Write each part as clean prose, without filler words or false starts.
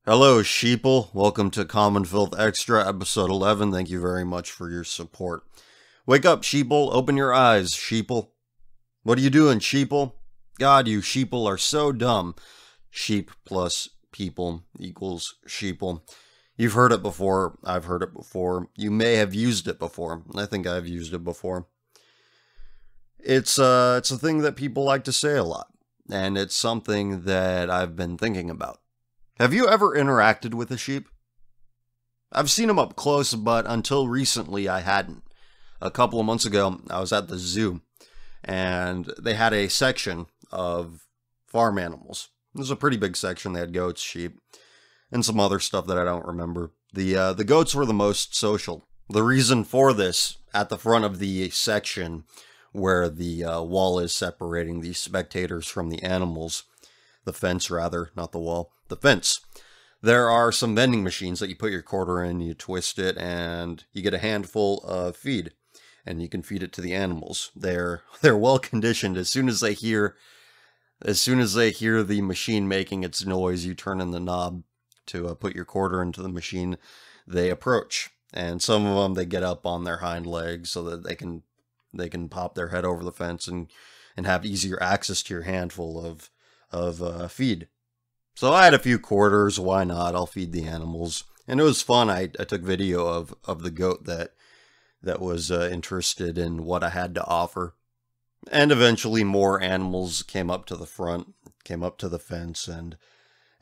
Hello, sheeple. Welcome to Common Filth Extra, episode 11. Thank you very much for your support. Wake up, sheeple. Open your eyes, sheeple. What are you doing, sheeple? God, you sheeple are so dumb. Sheep plus people equals sheeple. You've heard it before. I've heard it before. You may have used it before. I think I've used it before. It's a thing that people like to say a lot, and it's something that I've been thinking about. Have you ever interacted with a sheep? I've seen them up close, but until recently I hadn't. A couple of months ago, I was at the zoo, and they had a section of farm animals. It was a pretty big section. They had goats, sheep, and some other stuff that I don't remember. The goats were the most social. The reason for this, at the front of the section where the wall is separating the spectators from the animals, the fence rather, not the wall, the fence. There are some vending machines that you put your quarter in, you twist it, and you get a handful of feed, and you can feed it to the animals. They're well conditioned. As soon as they hear the machine making its noise, you turn in the knob to put your quarter into the machine. They approach, and some of them they get up on their hind legs so that they can pop their head over the fence and have easier access to your handful of feed. So I had a few quarters. Why not? I'll feed the animals, and it was fun. I took video of the goat that was interested in what I had to offer, and eventually more animals came up to the front, came up to the fence, and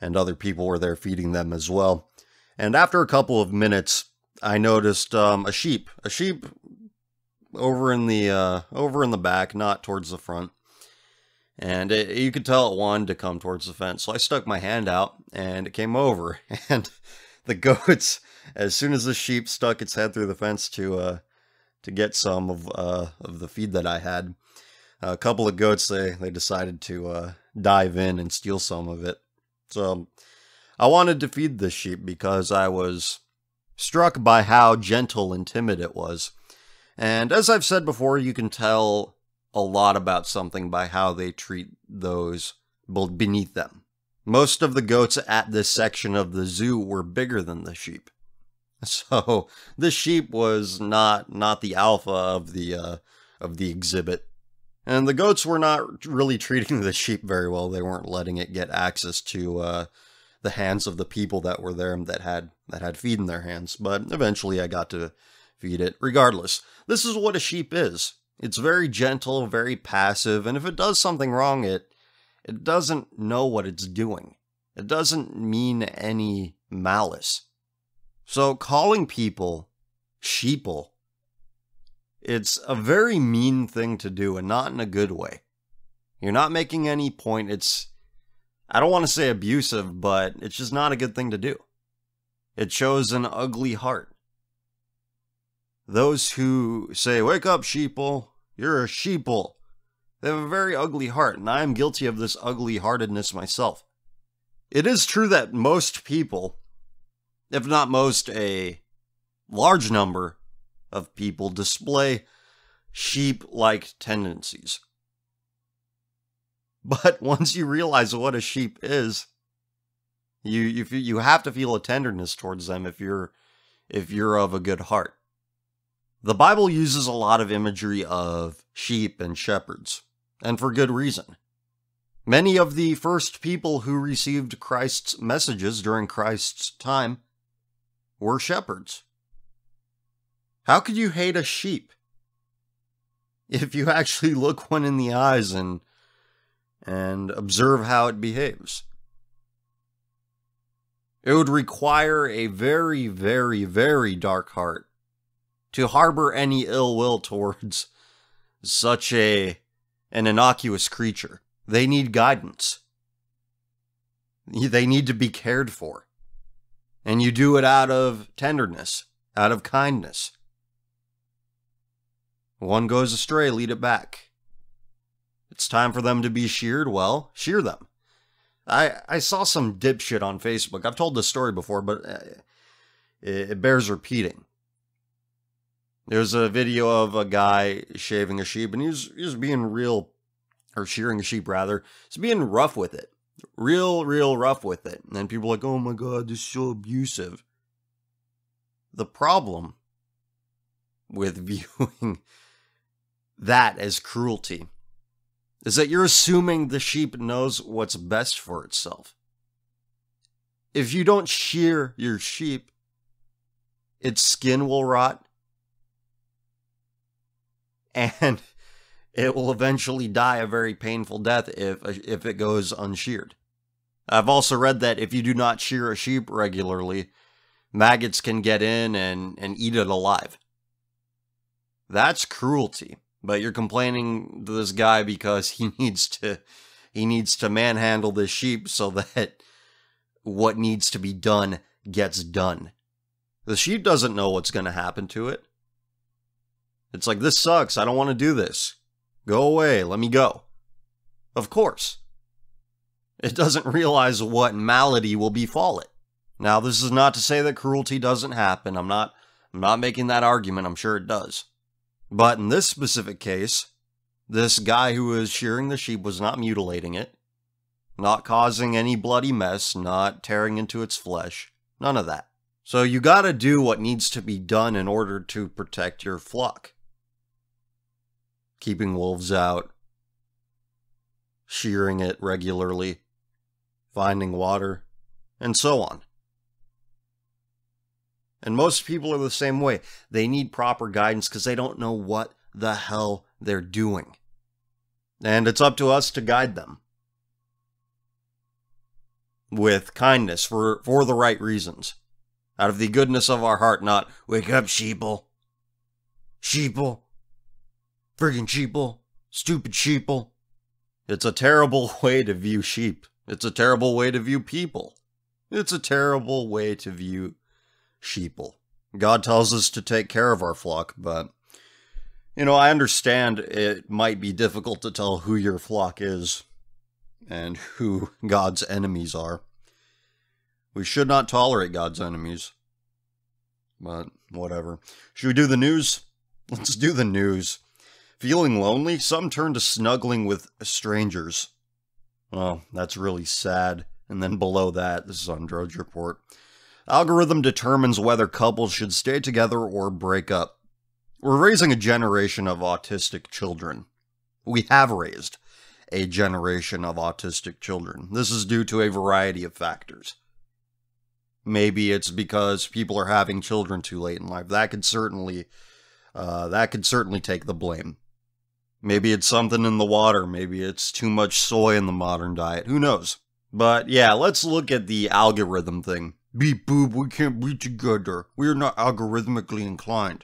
other people were there feeding them as well. And after a couple of minutes, I noticed a sheep over in the back, not towards the front. And you could tell it wanted to come towards the fence. So I stuck my hand out, and it came over. And the goats, as soon as the sheep stuck its head through the fence to get some of the feed that I had, a couple of goats, they decided to dive in and steal some of it. So I wanted to feed this sheep because I was struck by how gentle and timid it was. And as I've said before, you can tell a lot about something by how they treat those beneath them. Most of the goats at this section of the zoo were bigger than the sheep. So the sheep was not the alpha of the exhibit. And the goats were not really treating the sheep very well. They weren't letting it get access to the hands of the people that were there that had feed in their hands. But eventually I got to feed it. Regardless, this is what a sheep is. It's very gentle, very passive, and if it does something wrong, it doesn't know what it's doing. It doesn't mean any malice. So calling people sheeple, it's a very mean thing to do, and not in a good way. You're not making any point. I don't want to say abusive, but it's just not a good thing to do. It shows an ugly heart. Those who say, "Wake up, sheeple, you're a sheeple," they have a very ugly heart, and I am guilty of this ugly-heartedness myself. It is true that most people, if not most, a large number of people, display sheep-like tendencies. But once you realize what a sheep is, you have to feel a tenderness towards them if you're of a good heart. The Bible uses a lot of imagery of sheep and shepherds, and for good reason. Many of the first people who received Christ's messages during Christ's time were shepherds. How could you hate a sheep if you actually look one in the eyes and observe how it behaves? It would require a very, very, very dark heart to harbor any ill will towards such an innocuous creature. They need guidance. They need to be cared for. And you do it out of tenderness, out of kindness. One goes astray, lead it back. It's time for them to be sheared, well, shear them. I saw some dipshit on Facebook. I've told this story before, but it bears repeating. There's a video of a guy shaving a sheep, and he was being real, or shearing a sheep rather. He's being rough with it. real rough with it. And then people are like, oh my God, this is so abusive. The problem with viewing that as cruelty is that you're assuming the sheep knows what's best for itself. If you don't shear your sheep, its skin will rot, and it will eventually die a very painful death if it goes unsheared. I've also read that if you do not shear a sheep regularly, maggots can get in and eat it alive. That's cruelty. But you're complaining to this guy because he needs to manhandle this sheep so that what needs to be done gets done. The sheep doesn't know what's going to happen to it. It's like, this sucks, I don't want to do this. Go away, let me go. Of course. It doesn't realize what malady will befall it. Now, this is not to say that cruelty doesn't happen. I'm not making that argument. I'm sure it does. But in this specific case, this guy who was shearing the sheep was not mutilating it, not causing any bloody mess, not tearing into its flesh, none of that. So you gotta do what needs to be done in order to protect your flock. Keeping wolves out, shearing it regularly, finding water, and so on. And most people are the same way. They need proper guidance because they don't know what the hell they're doing. And it's up to us to guide them. With kindness, for the right reasons. Out of the goodness of our heart, not, wake up, sheeple. Sheeple. Friggin' sheeple. Stupid sheeple. It's a terrible way to view sheep. It's a terrible way to view people. It's a terrible way to view sheeple. God tells us to take care of our flock, but, I understand it might be difficult to tell who your flock is and who God's enemies are. We should not tolerate God's enemies. But, whatever. Should we do the news? Let's do the news. Feeling lonely? Some turn to snuggling with strangers. Well, that's really sad. And then below that, this is on Drudge Report. Algorithm determines whether couples should stay together or break up. We're raising a generation of autistic children. We have raised a generation of autistic children. This is due to a variety of factors. Maybe it's because people are having children too late in life. That could certainly take the blame. Maybe it's something in the water. Maybe it's too much soy in the modern diet. Who knows? But yeah, let's look at the algorithm thing. Beep boop, we can't be together. We are not algorithmically inclined.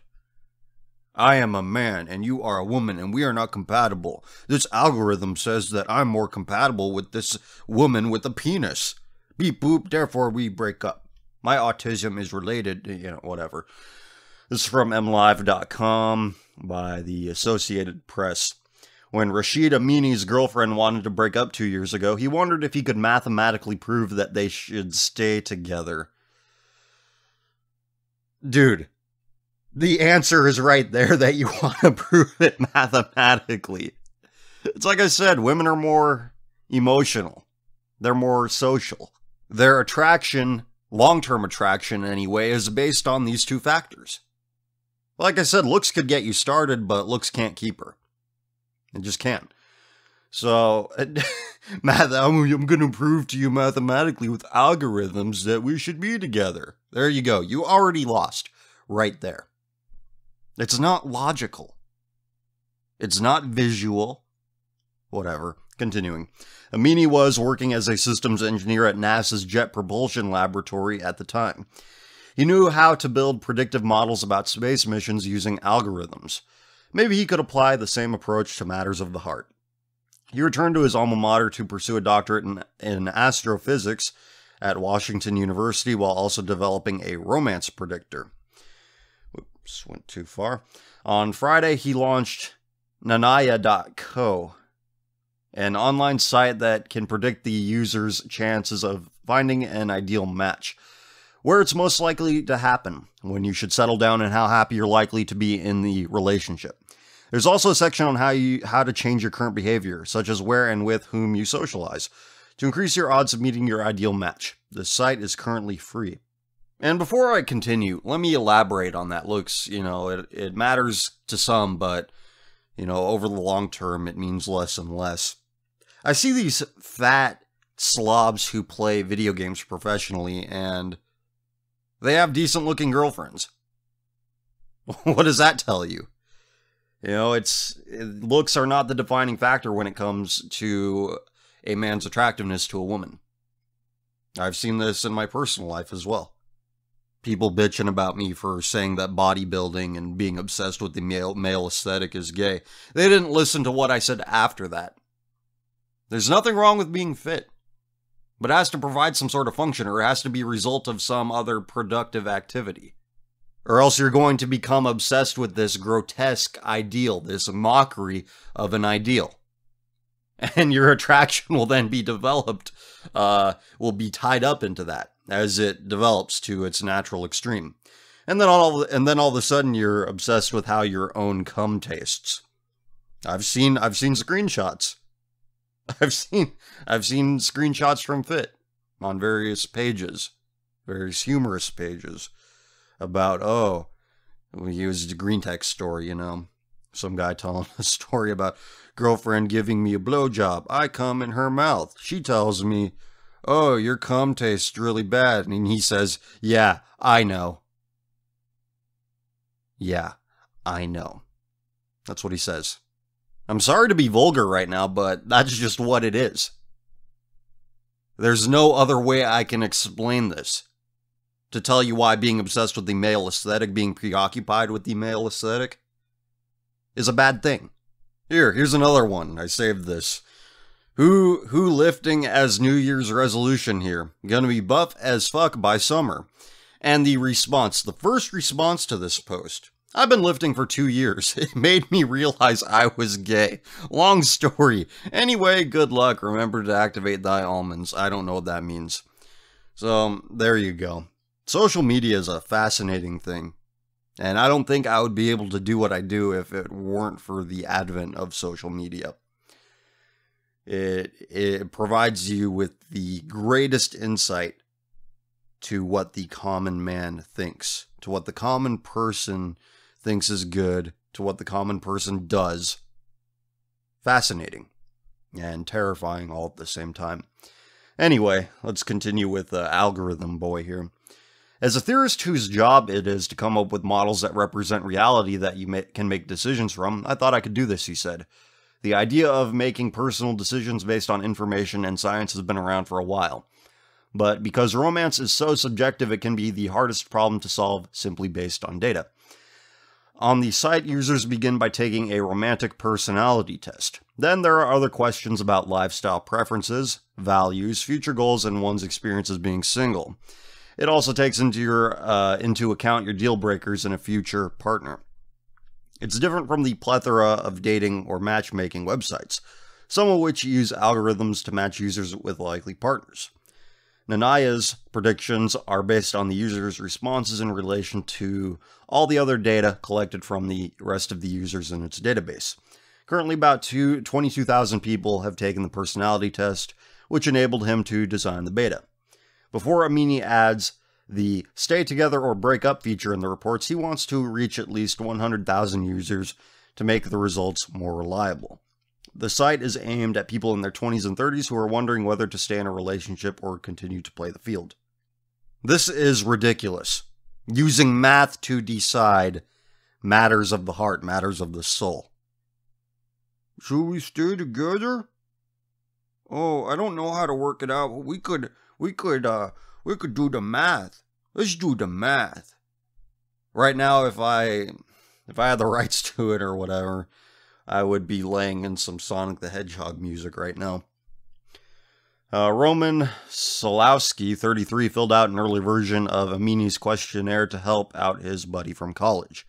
I am a man and you are a woman and we are not compatible. This algorithm says that I'm more compatible with this woman with a penis. Beep boop, therefore we break up. My autism is related, whatever. This is from mlive.com by the Associated Press. When Rashid Amini's girlfriend wanted to break up 2 years ago, he wondered if he could mathematically prove that they should stay together. Dude, the answer is right there that you want to prove it mathematically. It's like I said, women are more emotional. They're more social. Their attraction, long-term attraction anyway, is based on these two factors. Like I said, looks could get you started, but looks can't keep her. It just can't. So, I'm going to prove to you mathematically with algorithms that we should be together. There you go. You already lost right there. It's not logical. It's not visual. Whatever. Continuing. Amini was working as a systems engineer at NASA's Jet Propulsion Laboratory at the time. He knew how to build predictive models about space missions using algorithms. Maybe he could apply the same approach to matters of the heart. He returned to his alma mater to pursue a doctorate in astrophysics at Washington University while also developing a romance predictor. Oops, went too far. On Friday, he launched Nanaya.co, an online site that can predict the user's chances of finding an ideal match, where it's most likely to happen, when you should settle down, and how happy you're likely to be in the relationship. There's also a section on how to change your current behavior, such as where and with whom you socialize. to increase your odds of meeting your ideal match. The site is currently free. And before I continue, let me elaborate on that. Looks, it matters to some, but, over the long term, it means less and less. I see these fat slobs who play video games professionally, and they have decent-looking girlfriends. What does that tell you? Looks are not the defining factor when it comes to a man's attractiveness to a woman. I've seen this in my personal life as well. People bitching about me for saying that bodybuilding and being obsessed with the male aesthetic is gay. They didn't listen to what I said after that. There's nothing wrong with being fit, but it has to provide some sort of function, or it has to be a result of some other productive activity. Or else you're going to become obsessed with this grotesque ideal, this mockery of an ideal. And your attraction will then be developed, will be tied up into that as it develops to its natural extreme. And then all of a sudden you're obsessed with how your own cum tastes. I've seen screenshots. I've seen screenshots from Fit on various pages, various humorous pages, about, he was a green text story, some guy telling a story about girlfriend giving me a blowjob. I cum in her mouth. She tells me, "Oh, your cum tastes really bad." And he says, "Yeah, I know." Yeah, I know. That's what he says. I'm sorry to be vulgar right now, but that's just what it is. There's no other way I can explain this. To tell you why being obsessed with the male aesthetic, being preoccupied with the male aesthetic, is a bad thing. Here's another one. I saved this. Who lifting as New Year's resolution here? Gonna be buff as fuck by summer. And the first response to this post. I've been lifting for 2 years. It made me realize I was gay. Long story. Anyway, good luck. Remember to activate thy almonds. I don't know what that means. So, there you go. Social media is a fascinating thing. And I don't think I would be able to do what I do if it weren't for the advent of social media. It provides you with the greatest insight to what the common man thinks, to what the common person thinks is good, to what the common person does. Fascinating and terrifying all at the same time. Anyway, let's continue with Algorithm Boy here. As a theorist whose job it is to come up with models that represent reality that you can make decisions from, I thought I could do this, he said. The idea of making personal decisions based on information and science has been around for a while. But because romance is so subjective, it can be the hardest problem to solve simply based on data. On the site, users begin by taking a romantic personality test. Then there are other questions about lifestyle preferences, values, future goals, and one's experiences being single. It also takes into account your deal breakers in a future partner. It's different from the plethora of dating or matchmaking websites, some of which use algorithms to match users with likely partners. Nanaya's predictions are based on the user's responses in relation to all the other data collected from the rest of the users in its database. Currently, about 22,000 people have taken the personality test, which enabled him to design the beta. Before Amini adds the stay together or break up feature in the reports, he wants to reach at least 100,000 users to make the results more reliable. The site is aimed at people in their 20s and 30s who are wondering whether to stay in a relationship or continue to play the field. This is ridiculous. Using math to decide matters of the heart, matters of the soul. Should we stay together? Oh, I don't know how to work it out. We could do the math. Let's do the math. Right now, if I had the rights to it or whatever, I would be laying in some Sonic the Hedgehog music right now. Roman Solowski, 33, filled out an early version of Amini's questionnaire to help out his buddy from college.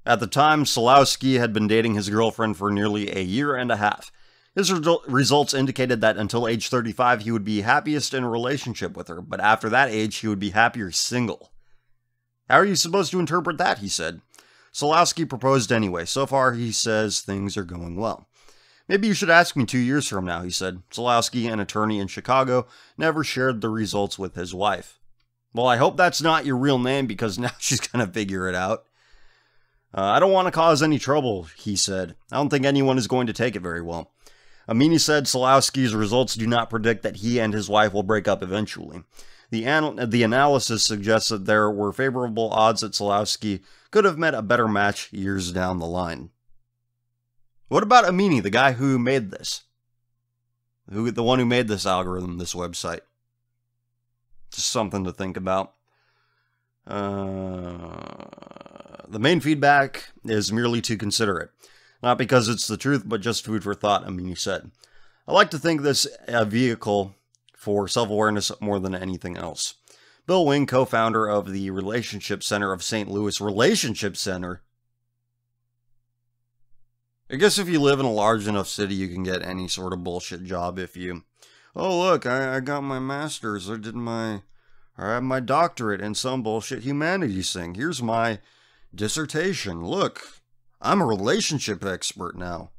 At the time, Solowski had been dating his girlfriend for nearly a year and a half. His results indicated that until age 35, he would be happiest in a relationship with her, but after that age, he would be happier single. How are you supposed to interpret that, he said. Solowski proposed anyway. So far, he says things are going well. Maybe you should ask me 2 years from now, he said. Solowski, an attorney in Chicago, never shared the results with his wife. Well, I hope that's not your real name because now she's going to figure it out. I don't want to cause any trouble, he said. I don't think anyone is going to take it very well. Amini said Solowski's results do not predict that he and his wife will break up eventually. The analysis suggests that there were favorable odds that Solowski could have met a better match years down the line. What about Amini, the guy who made this? The one who made this algorithm, this website? Just something to think about. The main feedback is merely to consider it. Not because it's the truth, but just food for thought, Amini said. I like to think this a vehicle for self-awareness more than anything else. Bill Wing, co-founder of the Relationship Center of St. Louis Relationship Center. I guess if you live in a large enough city, you can get any sort of bullshit job if you... Oh, look, I got my master's, or I have my doctorate in some bullshit humanities thing. Here's my dissertation. Look, I'm a relationship expert now.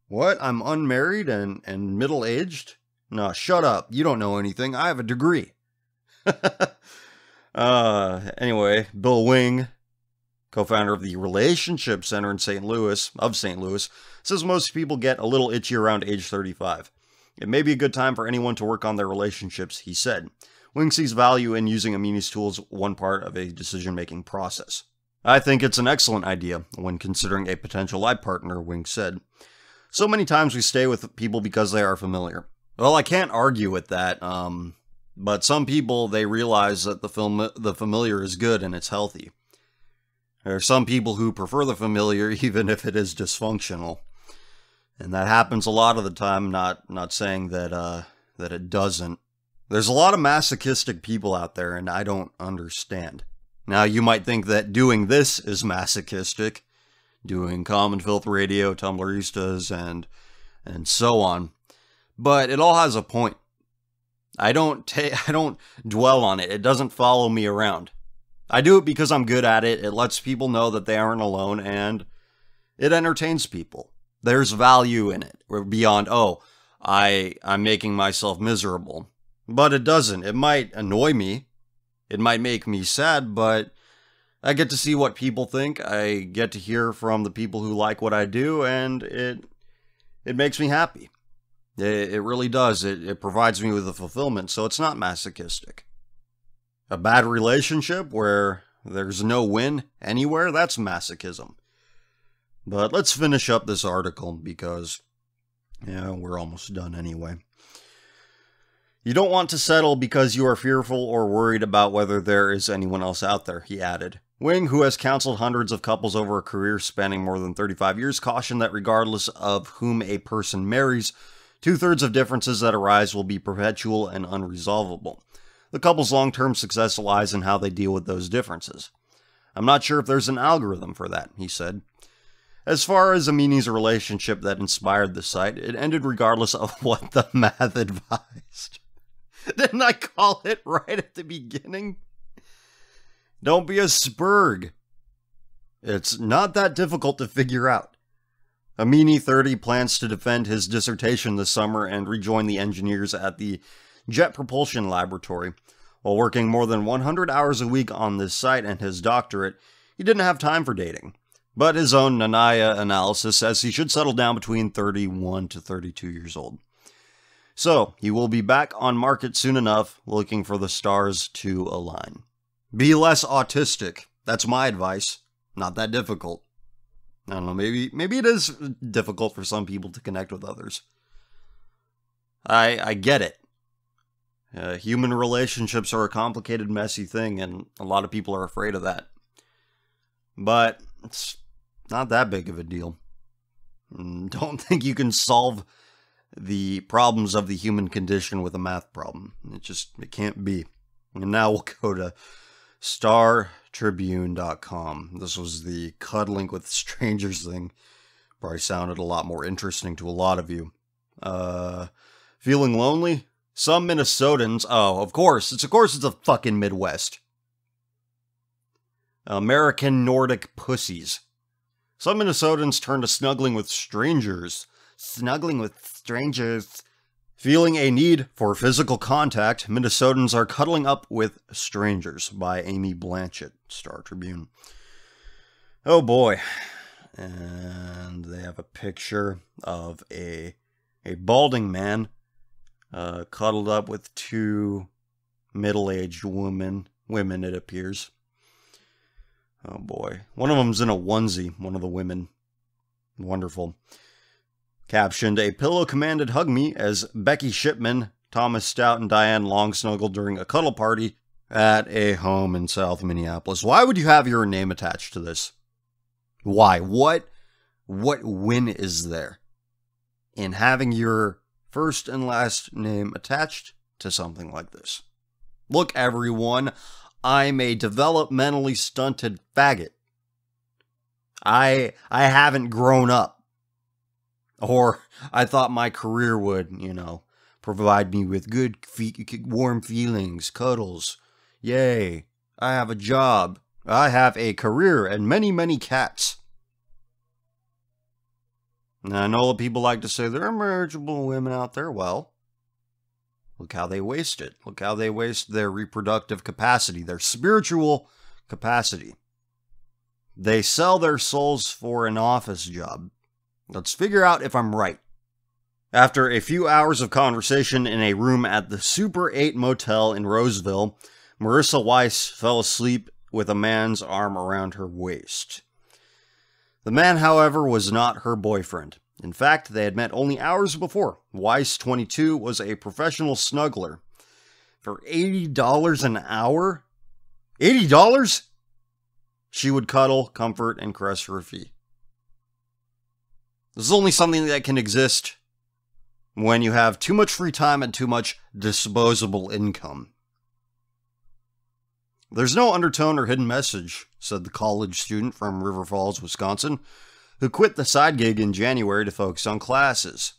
What? I'm unmarried and middle-aged? No, shut up. You don't know anything. I have a degree. Anyway, Bill Wing, co-founder of the Relationship Center in St. Louis, says most people get a little itchy around age 35. It may be a good time for anyone to work on their relationships, he said. Wing sees value in using Amini's tools one part of a decision-making process. I think it's an excellent idea when considering a potential life partner, Wing said. So many times we stay with people because they are familiar. Well, I can't argue with that, but some people, they realize that the familiar is good and it's healthy. There are some people who prefer the familiar even if it is dysfunctional. And that happens a lot of the time, not saying that it doesn't. There's a lot of masochistic people out there, and I don't understand. Now, you might think that doing this is masochistic, doing Common Filth Radio, Tumblristas, and so on. But it all has a point. I don't dwell on it. It doesn't follow me around. I do it because I'm good at it. It lets people know that they aren't alone, and it entertains people. There's value in it. We're beyond, I'm making myself miserable. But it doesn't. It might annoy me. It might make me sad, but I get to see what people think. I get to hear from the people who like what I do, and it makes me happy. It really does. It provides me with a fulfillment, so it's not masochistic. A bad relationship where there's no win anywhere, that's masochism. But let's finish up this article because, we're almost done anyway. You don't want to settle because you are fearful or worried about whether there is anyone else out there, he added. Wing, who has counseled hundreds of couples over a career spanning more than 35 years, cautioned that regardless of whom a person marries, 2/3 of differences that arise will be perpetual and unresolvable. The couple's long-term success lies in how they deal with those differences. I'm not sure if there's an algorithm for that, he said. As far as Amini's relationship that inspired the site, it ended regardless of what the math advised. Didn't I call it right at the beginning? Don't be a spurg. It's not that difficult to figure out. Amini, 30, plans to defend his dissertation this summer and rejoin the engineers at the Jet Propulsion Laboratory. While working more than 100 hours a week on this site and his doctorate, he didn't have time for dating. But his own Nanaya analysis says he should settle down between 31 to 32 years old. So, he will be back on market soon enough, looking for the stars to align. Be less autistic. That's my advice. Not that difficult. I don't know, maybe it is difficult for some people to connect with others. I get it. Human relationships are a complicated, messy thing, and a lot of people are afraid of that. But it's not that big of a deal. Don't think you can solve the problems of the human condition with a math problem. It can't be. And now we'll go to StarTribune.com. This was the cuddling with strangers thing. Probably sounded a lot more interesting to a lot of you. Feeling lonely? Some Minnesotans... Oh, of course it's the fucking Midwest. American Nordic pussies. Some Minnesotans turn to snuggling with strangers snuggling with strangers. Feeling a need for physical contact, Minnesotans are cuddling up with strangers, by Amy Blanchett, Star Tribune. Oh boy. And they have a picture of a balding man cuddled up with two middle-aged women, it appears. Oh boy. One of them's in a onesie, one of the women. Wonderful. Captioned, a pillow commanded hug me as Becky Shipman, Thomas Stout, and Diane Long snuggled during a cuddle party at a home in South Minneapolis. Why would you have your name attached to this? Why? What win is there in having your first and last name attached to something like this? Look, everyone, I'm a developmentally stunted faggot. I haven't grown up. Or I thought my career would, provide me with good, warm feelings, cuddles. Yay, I have a job. I have a career and many, many cats. Now, I know people like to say there are marriageable women out there. Well, look how they waste it. Look how they waste their reproductive capacity, their spiritual capacity. They sell their souls for an office job. Let's figure out if I'm right. After a few hours of conversation in a room at the Super 8 Motel in Roseville, Marissa Weiss fell asleep with a man's arm around her waist. The man, however, was not her boyfriend. In fact, they had met only hours before. Weiss, 22, was a professional snuggler. For $80 an hour? $80? She would cuddle, comfort, and caress for a fee. This is only something that can exist when you have too much free time and too much disposable income. There's no undertone or hidden message, said the college student from River Falls, Wisconsin, who quit the side gig in January to focus on classes.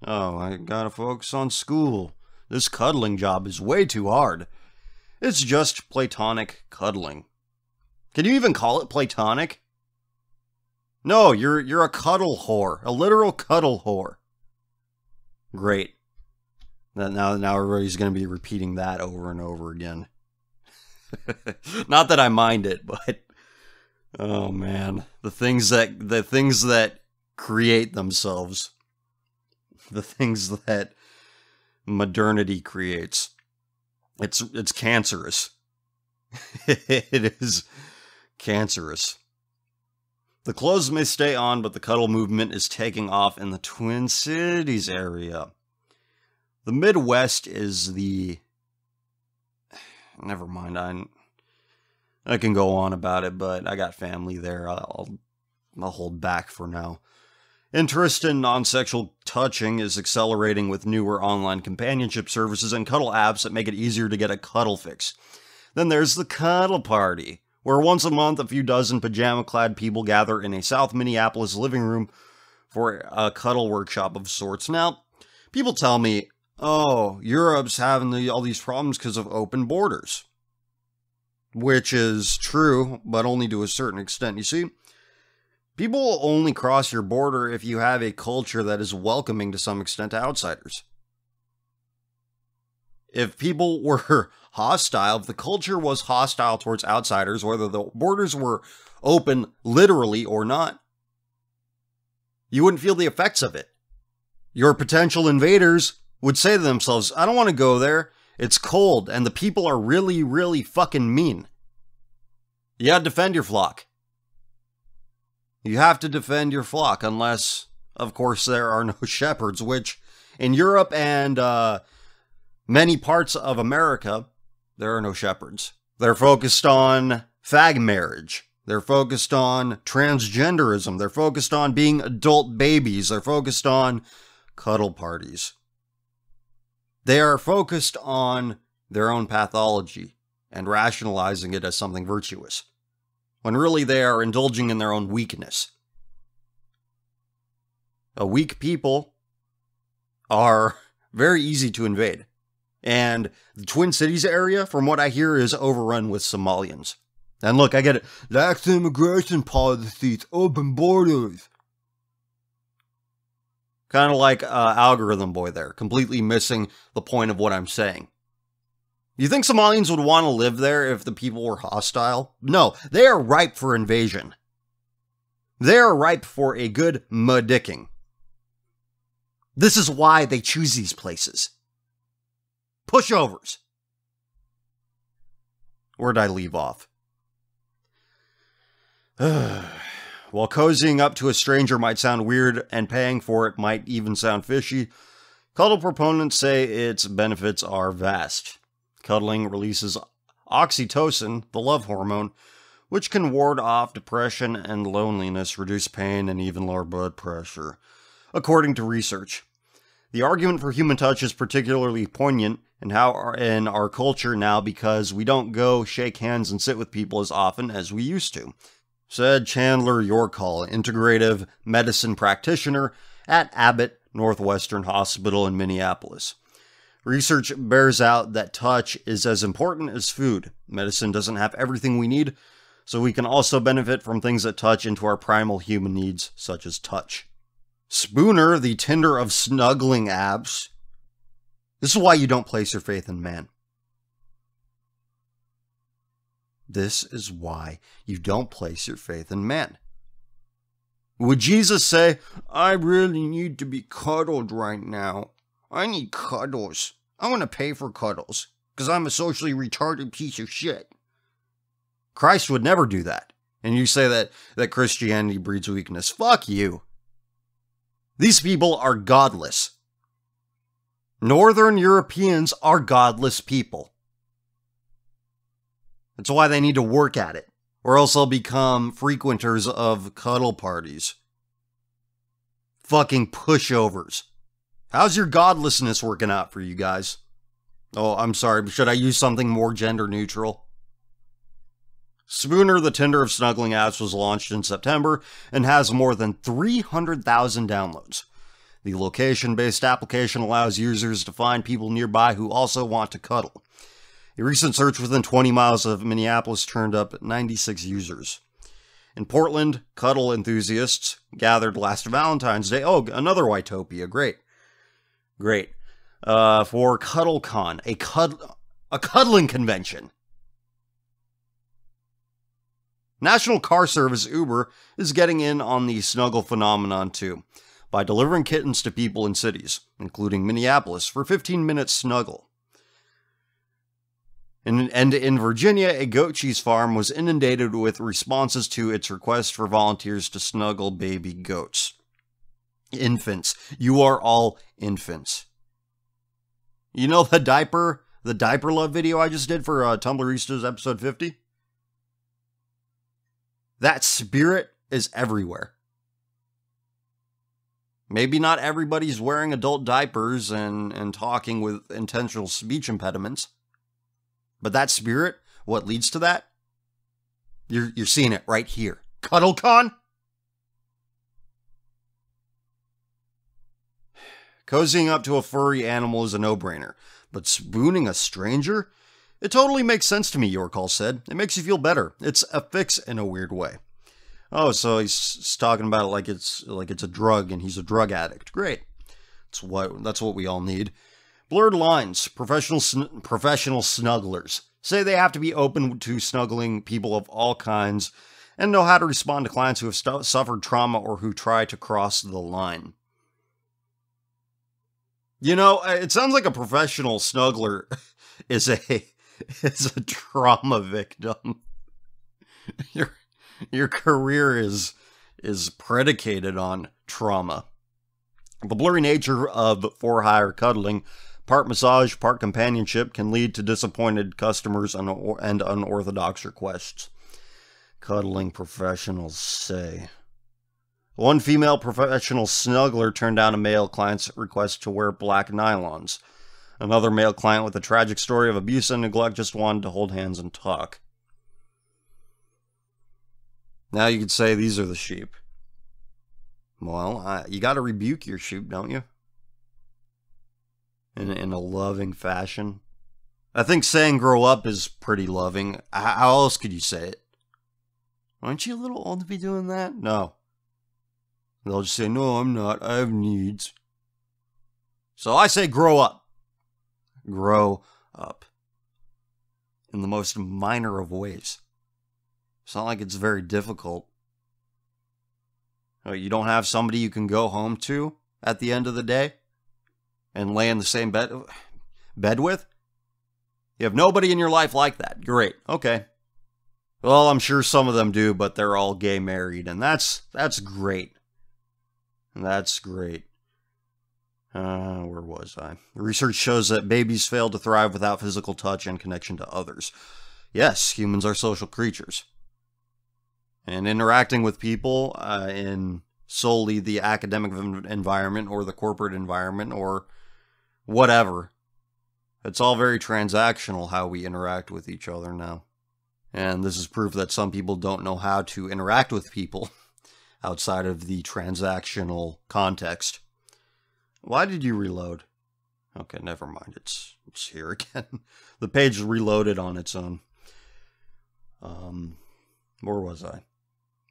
Oh, I gotta focus on school. This cuddling job is way too hard. It's just platonic cuddling. Can you even call it platonic? No, you're a cuddle whore. A literal cuddle whore. Great. Now everybody's going to be repeating that over and over again. Not that I mind it, but oh man, the things that create themselves, the things that modernity creates. It's cancerous. It is cancerous. The clothes may stay on, but the cuddle movement is taking off in the Twin Cities area. The Midwest is the... Never mind, I can go on about it, but I got family there. I'll hold back for now. Interest in non-sexual touching is accelerating with newer online companionship services and cuddle apps that make it easier to get a cuddle fix. Then there's the cuddle party, where once a month a few dozen pajama-clad people gather in a South Minneapolis living room for a cuddle workshop of sorts. Now, people tell me, oh, Europe's having all these problems because of open borders. Which is true, but only to a certain extent. You see, people will only cross your border if you have a culture that is welcoming to some extent to outsiders. If people were hostile, if the culture was hostile towards outsiders, whether the borders were open literally or not, you wouldn't feel the effects of it. Your potential invaders would say to themselves, I don't want to go there. It's cold and the people are really, really fucking mean. You gotta defend your flock. You have to defend your flock unless, of course, there are no shepherds, which in Europe and many parts of America, there are no shepherds. They're focused on fag marriage. They're focused on transgenderism. They're focused on being adult babies. They're focused on cuddle parties. They are focused on their own pathology and rationalizing it as something virtuous, when really they are indulging in their own weakness. A weak people are very easy to invade. And the Twin Cities area, from what I hear, is overrun with Somalians. And look, I get it. Lax immigration policies, open borders. Kind of like Algorithm Boy there, completely missing the point of what I'm saying. You think Somalians would want to live there if the people were hostile? No, they are ripe for invasion. They are ripe for a good mudicking. This is why they choose these places. Pushovers. Where'd I leave off? While cozying up to a stranger might sound weird and paying for it might even sound fishy, cuddle proponents say its benefits are vast. Cuddling releases oxytocin, the love hormone, which can ward off depression and loneliness, reduce pain, and even lower blood pressure, according to research. The argument for human touch is particularly poignant in our culture now because we don't go shake hands and sit with people as often as we used to, said Chandler Yorkall, integrative medicine practitioner at Abbott Northwestern Hospital in Minneapolis. Research bears out that touch is as important as food. Medicine doesn't have everything we need, so we can also benefit from things that touch into our primal human needs, such as touch. Spooner, the Tinder of snuggling apps. This is why you don't place your faith in man. This is why you don't place your faith in man. Would Jesus say, I really need to be cuddled right now. I need cuddles. I want to pay for cuddles because I'm a socially retarded piece of shit. Christ would never do that. And you say that Christianity breeds weakness. Fuck you. These people are godless. Northern Europeans are godless people. That's why they need to work at it, or else they'll become frequenters of cuddle parties. Fucking pushovers. How's your godlessness working out for you guys? Oh, I'm sorry, should I use something more gender neutral? Spooner, the Tinder of snuggling apps, was launched in September and has more than 300,000 downloads. The location-based application allows users to find people nearby who also want to cuddle. A recent search within 20 miles of Minneapolis turned up 96 users. In Portland, cuddle enthusiasts gathered last Valentine's Day. Oh, another Whitopia. Great. For CuddleCon, a cuddling convention. National car service Uber is getting in on the snuggle phenomenon too, by delivering kittens to people in cities, including Minneapolis, for 15-minute snuggle. In Virginia, a goat cheese farm was inundated with responses to its request for volunteers to snuggle baby goats. Infants. You are all infants. You know the diaper love video I just did for Tumblrista's episode 50? That spirit is everywhere. Maybe not everybody's wearing adult diapers and talking with intentional speech impediments. But that spirit, what leads to that? You're seeing it right here. CuddleCon? Cozying up to a furry animal is a no-brainer, but spooning a stranger? It totally makes sense to me, Yorkall said. It makes you feel better. It's a fix in a weird way. Oh, so he's talking about it like it's a drug and he's a drug addict. Great. That's what we all need. Blurred lines. Professional snugglers say they have to be open to snuggling people of all kinds and know how to respond to clients who have suffered trauma or who try to cross the line. You know, it sounds like a professional snuggler is a trauma victim. Your career is predicated on trauma. The blurry nature of for-hire cuddling, part massage, part companionship, can lead to disappointed customers and unorthodox requests. Cuddling professionals say. One female professional snuggler turned down a male client's request to wear black nylons. Another male client with a tragic story of abuse and neglect just wanted to hold hands and talk. Now you could say these are the sheep. Well, you got to rebuke your sheep, don't you? In a loving fashion. I think saying grow up is pretty loving. How else could you say it? Aren't you a little old to be doing that? No. They'll just say, no, I'm not. I have needs. So I say grow up. Grow up. In the most minor of ways. It's not like it's very difficult. You don't have somebody you can go home to at the end of the day and lay in the same bed with? You have nobody in your life like that. Great. Okay. Well, I'm sure some of them do, but they're all gay married, and that's great. That's great. Where was I? Research shows that babies fail to thrive without physical touch and connection to others. Yes, humans are social creatures. And interacting with people in solely the academic environment or the corporate environment or whatever, it's all very transactional how we interact with each other now. And this is proof that some people don't know how to interact with people outside of the transactional context. Why did you reload? Okay, never mind. It's here again. The page is reloaded on its own. Where was I?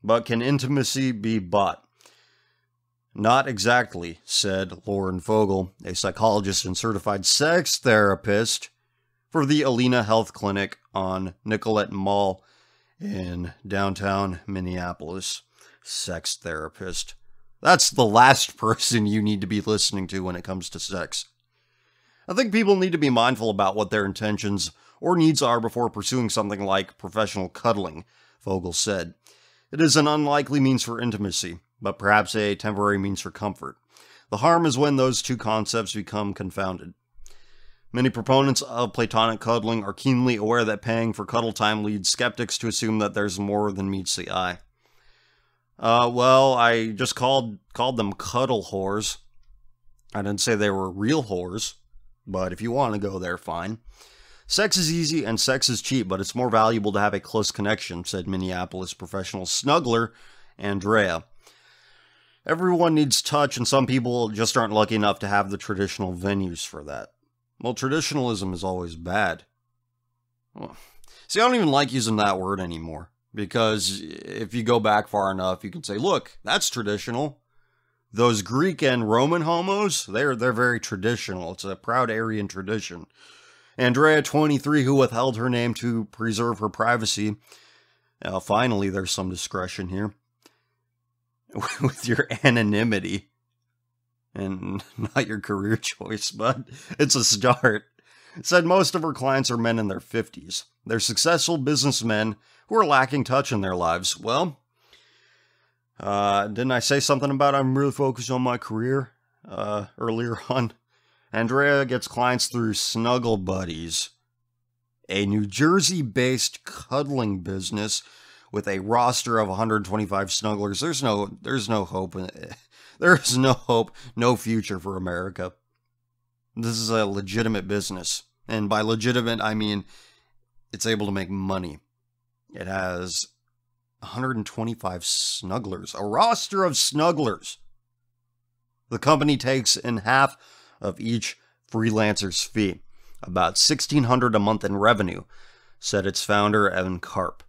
But can intimacy be bought? Not exactly, said Lauren Fogel, a psychologist and certified sex therapist for the Alina Health Clinic on Nicollet Mall in downtown Minneapolis. Sex therapist. That's the last person you need to be listening to when it comes to sex. I think people need to be mindful about what their intentions or needs are before pursuing something like professional cuddling, Fogel said. It is an unlikely means for intimacy, but perhaps a temporary means for comfort. The harm is when those two concepts become confounded. Many proponents of platonic cuddling are keenly aware that paying for cuddle time leads skeptics to assume that there's more than meets the eye. Well, I just called them cuddle whores. I didn't say they were real whores, but if you want to go there, fine. Sex is easy and sex is cheap, but it's more valuable to have a close connection, said Minneapolis professional snuggler Andrea. Everyone needs touch, and some people just aren't lucky enough to have the traditional venues for that. Well, traditionalism is always bad. See, I don't even like using that word anymore. Because if you go back far enough, you can say, look, that's traditional. Those Greek and Roman homos, they're very traditional. It's a proud Aryan tradition. Andrea, 23, who withheld her name to preserve her privacy. Finally, there's some discretion here. With your anonymity. And not your career choice, but it's a start. Said most of her clients are men in their 50s. They're successful businessmen who are lacking touch in their lives. Well, didn't I say something about I'm really focused on my career earlier on? Andrea gets clients through Snuggle Buddies, a New Jersey-based cuddling business with a roster of 125 snugglers. There's no hope. There's no hope, no future for America. This is a legitimate business. And by legitimate, I mean it's able to make money. It has 125 snugglers, a roster of snugglers. The company takes in half of each freelancer's fee, about $1,600 a month in revenue, said its founder, Evan Karp.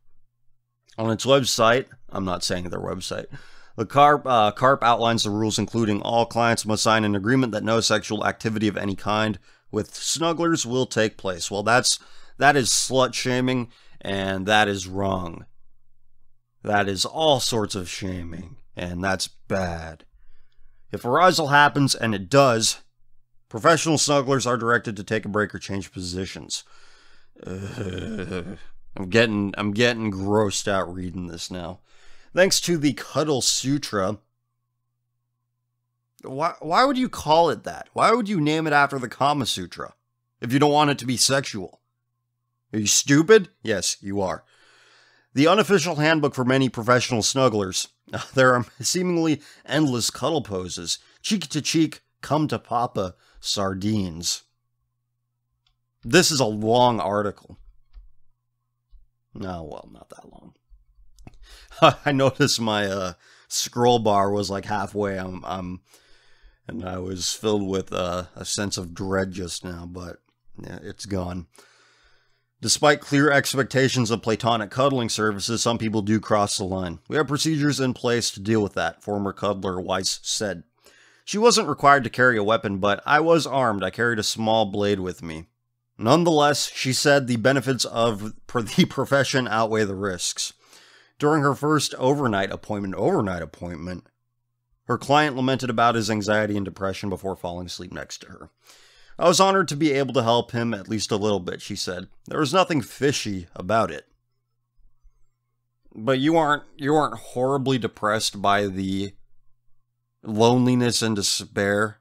On its website, I'm not saying their website, the Karp outlines the rules, including all clients must sign an agreement that no sexual activity of any kind with snugglers will take place. Well, that is slut shaming, and that is wrong. That is all sorts of shaming, and that's bad. If arousal happens, and it does, professional snugglers are directed to take a break or change positions. I'm getting grossed out reading this now. Thanks to the Cuddle Sutra. Why would you call it that? Why would you name it after the Kama Sutra if you don't want it to be sexual? Are you stupid? Yes, you are. The unofficial handbook for many professional snugglers. There are seemingly endless cuddle poses. Cheek to cheek, come to papa, sardines. This is a long article. No, well, not that long. I noticed my scroll bar was like halfway. And I was filled with a sense of dread just now, but yeah, it's gone. Despite clear expectations of platonic cuddling services, some people do cross the line. We have procedures in place to deal with that, former cuddler Weiss said. She wasn't required to carry a weapon, but I was armed. I carried a small blade with me. Nonetheless, she said the benefits of the profession outweigh the risks. During her first overnight appointment, her client lamented about his anxiety and depression before falling asleep next to her. I was honored to be able to help him at least a little bit, she said. There was nothing fishy about it. But you aren't horribly depressed by the loneliness and despair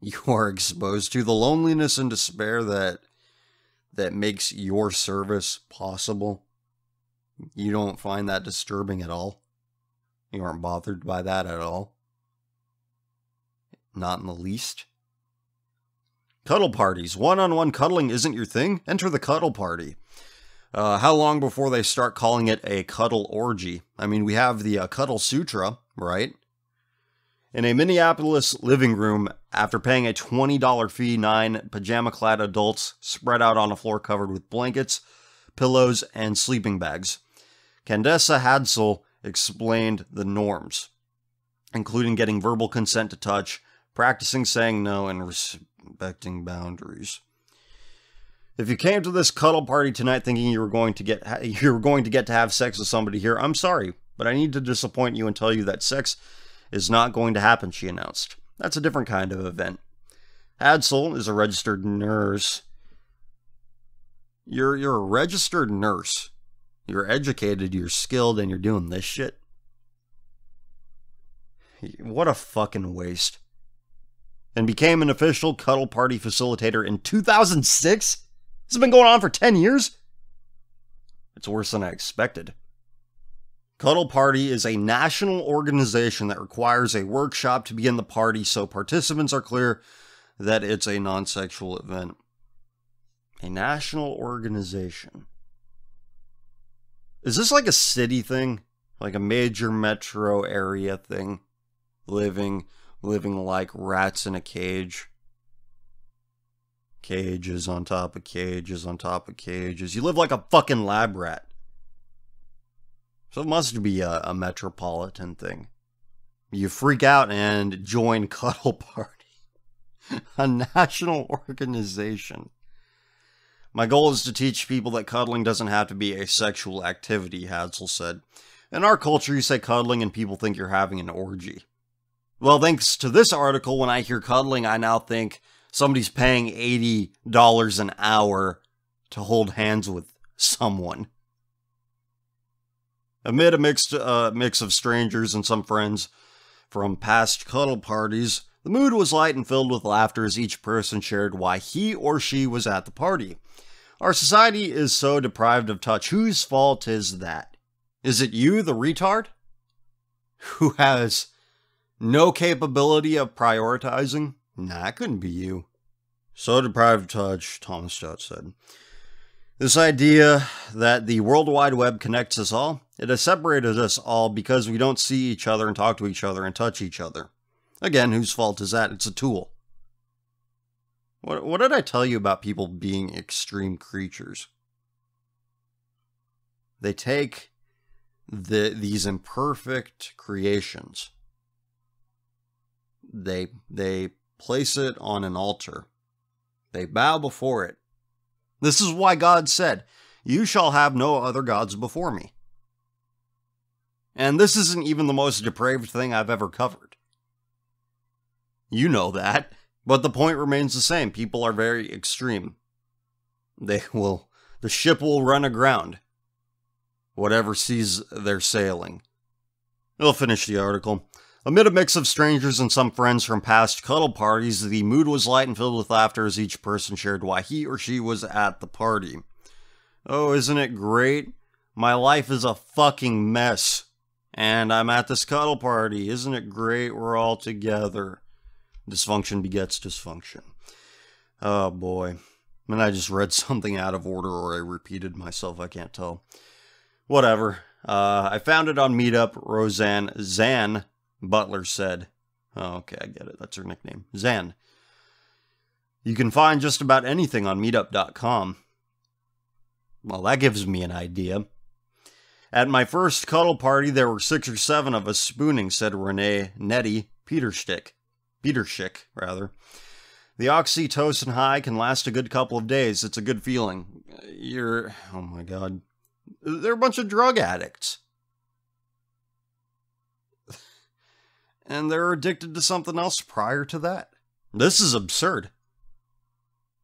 you are exposed to, the loneliness and despair that makes your service possible. You don't find that disturbing at all? You aren't bothered by that at all? Not in the least? Cuddle parties. One-on-one cuddling isn't your thing? Enter the cuddle party. How long before they start calling it a cuddle orgy? I mean, we have the Cuddle Sutra, right? In a Minneapolis living room, after paying a $20 fee, 9 pajama-clad adults spread out on a floor covered with blankets, pillows, and sleeping bags. Candace Hadsel explained the norms, including getting verbal consent to touch, practicing saying no, and respecting boundaries. If you came to this cuddle party tonight thinking you were going to get to have sex with somebody here, I'm sorry, but I need to disappoint you and tell you that sex is not going to happen, she announced. That's a different kind of event. Hadsel is a registered nurse. You're a registered nurse. You're educated, you're skilled, and you're doing this shit? What a fucking waste. And became an official cuddle party facilitator in 2006? This has been going on for 10 years? It's worse than I expected. Cuddle Party is a national organization that requires a workshop to begin the party so participants are clear that it's a non-sexual event. A national organization. Is this like a city thing? Like a major metro area thing? Living like rats in a cage. Cages on top of cages on top of cages. You live like a fucking lab rat. So it must be a metropolitan thing. You freak out and join Cuddle Party. A national organization. My goal is to teach people that cuddling doesn't have to be a sexual activity, Hadsel said. In our culture, you say cuddling and people think you're having an orgy. Well, thanks to this article, when I hear cuddling, I now think somebody's paying $80 an hour to hold hands with someone. Amid a mix of strangers and some friends from past cuddle parties, the mood was light and filled with laughter as each person shared why he or she was at the party. Our society is so deprived of touch. Whose fault is that? Is it you, the retard? Who has no capability of prioritizing? Nah, it couldn't be you. So deprived of touch, Thomas Stott said. This idea that the World Wide Web connects us all, it has separated us all because we don't see each other and talk to each other and touch each other. Again, whose fault is that? It's a tool. What did I tell you about people being extreme creatures? They take these imperfect creations. They place it on an altar. They bow before it. This is why God said, "You shall have no other gods before me." And this isn't even the most depraved thing I've ever covered. You know that, but the point remains the same. People are very extreme. The ship will run aground. Whatever sees they're sailing. We'll finish the article. Amid a mix of strangers and some friends from past cuddle parties, the mood was light and filled with laughter as each person shared why he or she was at the party. Oh, isn't it great? My life is a fucking mess. And I'm at this cuddle party. Isn't it great? We're all together. Dysfunction begets dysfunction. Oh boy. And I just read something out of order or I repeated myself. I can't tell. Whatever. I found it on Meetup. Zan Butler said. Oh, okay, I get it. That's her nickname. Zan. You can find just about anything on meetup.com. Well, that gives me an idea. At my first cuddle party, there were 6 or 7 of us spooning, said Renee Nettie, Peter Schick, rather. The oxytocin high can last a good couple of days. It's a good feeling. Oh my god. They're a bunch of drug addicts. And they're addicted to something else prior to that. This is absurd.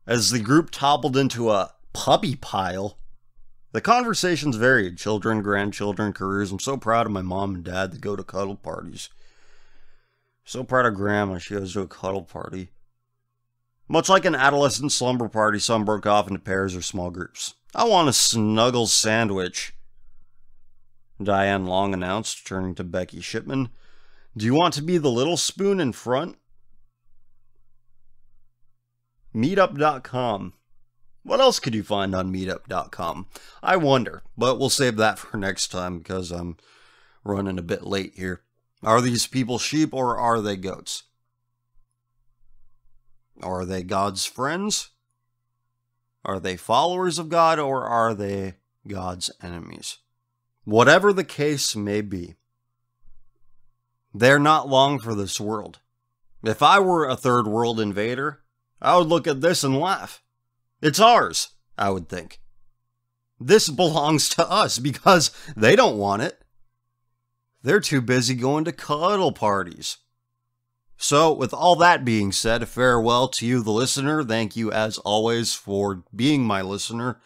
As the group toppled into a puppy pile, the conversations varied. Children, grandchildren, careers. I'm so proud of my mom and dad that go to cuddle parties. So proud of Grandma. She goes to a cuddle party. Much like an adolescent slumber party, some broke off into pairs or small groups. I want a snuggle sandwich, Diane Long announced, turning to Becky Shipman. Do you want to be the little spoon in front? Meetup.com. What else could you find on Meetup.com? I wonder, but we'll save that for next time because I'm running a bit late here. Are these people sheep or are they goats? Are they God's friends? Are they followers of God or are they God's enemies? Whatever the case may be, they're not long for this world. If I were a third world invader, I would look at this and laugh. It's ours, I would think. This belongs to us because they don't want it. They're too busy going to cuddle parties. So, with all that being said, farewell to you, the listener. Thank you, as always, for being my listener.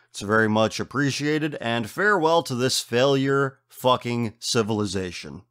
It's very much appreciated. And farewell to this failure fucking civilization.